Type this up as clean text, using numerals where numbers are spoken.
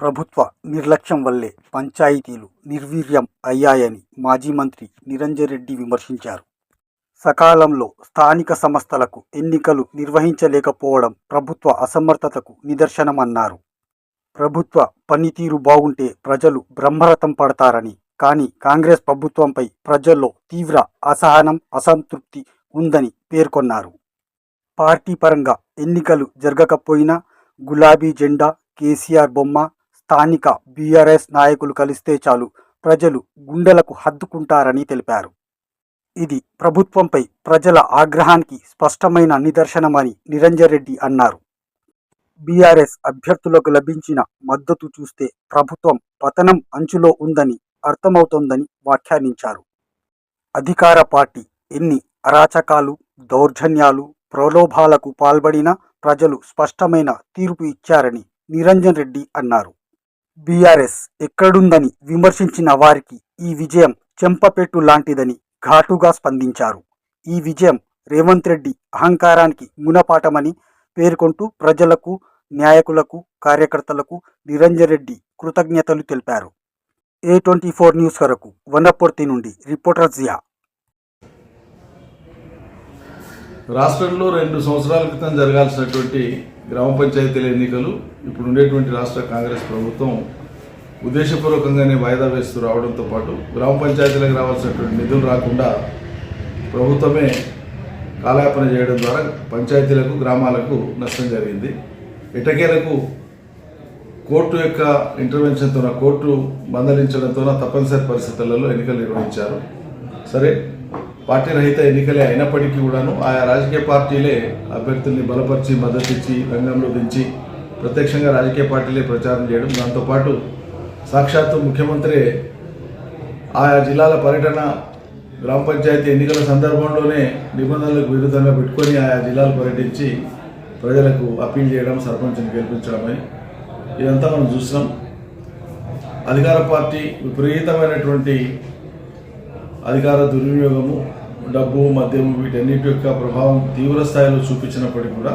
ప్రభుత్వ నిర్లక్ష్యం వల్లే పంచాయతీలు నిర్వీర్యం అయ్యాయని మాజీ మంత్రి నిరంజన్ రెడ్డి విమర్శించారు. సకాలంలో స్థానిక సంస్థలకు ఎన్నికలు నిర్వహించలేకపోవడం ప్రభుత్వ అసమర్థతకు నిదర్శనమన్నారు. ప్రభుత్వ పనితీరు బాగుంటే ప్రజలు బ్రహ్మరథం పడతారని, కానీ కాంగ్రెస్ ప్రభుత్వంపై ప్రజల్లో తీవ్ర అసహనం, అసంతృప్తి ఉందని పేర్కొన్నారు. పార్టీ పరంగా ఎన్నికలు జరగకపోయినా గులాబీ జెండా, కేసీఆర్ బొమ్మ, స్థానిక బీఆర్ఎస్ నాయకులు కలిస్తే చాలు ప్రజలు గుండెలకు హత్తుకుంటారని తెలిపారు. ఇది ప్రభుత్వంపై ప్రజల ఆగ్రహానికి స్పష్టమైన నిదర్శనమని నిరంజన్ రెడ్డి అన్నారు. బీఆర్ఎస్ అభ్యర్థులకు లభించిన మద్దతు చూస్తే ప్రభుత్వం పతనం అంచులో ఉందని అర్థమవుతోందని వ్యాఖ్యానించారు. అధికార పార్టీ ఎన్ని అరాచకాలు, దౌర్జన్యాలు, ప్రలోభాలకు పాల్పడినా ప్రజలు స్పష్టమైన తీర్పు ఇచ్చారని నిరంజన్ రెడ్డి అన్నారు. బీఆర్ఎస్ ఎక్కడుందని విమర్శించిన వారికి ఈ విజయం చెంపపెట్టు లాంటిదని ఘాటుగా స్పందించారు. ఈ విజయం రేవంత్ రెడ్డి అహంకారానికి గుణపాఠమని పేర్కొంటూ ప్రజలకు, నాయకులకు, కార్యకర్తలకు నిరంజన్ రెడ్డి కృతజ్ఞతలు తెలిపారు. A24 న్యూస్ కొరకు వనపర్తి నుండి రిపోర్టర్ జియా. రాష్ట్రంలో 2 సంవత్సరాల క్రితం జరగాల్సినటువంటి గ్రామ పంచాయతీల ఎన్నికలు ఇప్పుడు ఉండేటువంటి రాష్ట్ర కాంగ్రెస్ ప్రభుత్వం ఉద్దేశపూర్వకంగానే వాయిదా వేస్తూ రావడంతో పాటు గ్రామ పంచాయతీలకు రావాల్సినటువంటి నిధులు రాకుండా ప్రభుత్వమే కాలయాపన చేయడం ద్వారా పంచాయతీలకు, గ్రామాలకు నష్టం జరిగింది. ఎటకేలకు కోర్టు యొక్క ఇంటర్వెన్షన్తో, కోర్టు మందలించడంతో తప్పనిసరి పరిస్థితులలో ఎన్నికలు నిర్వహించారు. సరే, పార్టీ రహిత ఎన్నికలే అయినప్పటికీ కూడాను ఆయా రాజకీయ పార్టీలే అభ్యర్థుల్ని బలపరిచి, మద్దతిచ్చి, రంగంలో దించి ప్రత్యక్షంగా రాజకీయ పార్టీలే ప్రచారం చేయడం, దాంతోపాటు సాక్షాత్తు ముఖ్యమంత్రి ఆయా జిల్లాల పర్యటన గ్రామ పంచాయతీ ఎన్నికల సందర్భంలోనే నిబంధనలకు విరుద్ధంగా పెట్టుకొని ఆయా జిల్లాలు పర్యటించి ప్రజలకు అప్పీల్ చేయడం, సర్పంచ్ని గెలిపించడమని ఇదంతా మనం చూస్తున్నాం. అధికార పార్టీ విపరీతమైనటువంటి అధికార దుర్వినియోగము, డబ్బు, మద్యము వీటన్నిటి యొక్క ప్రభావం తీవ్ర స్థాయిలో చూపించినప్పటికీ కూడా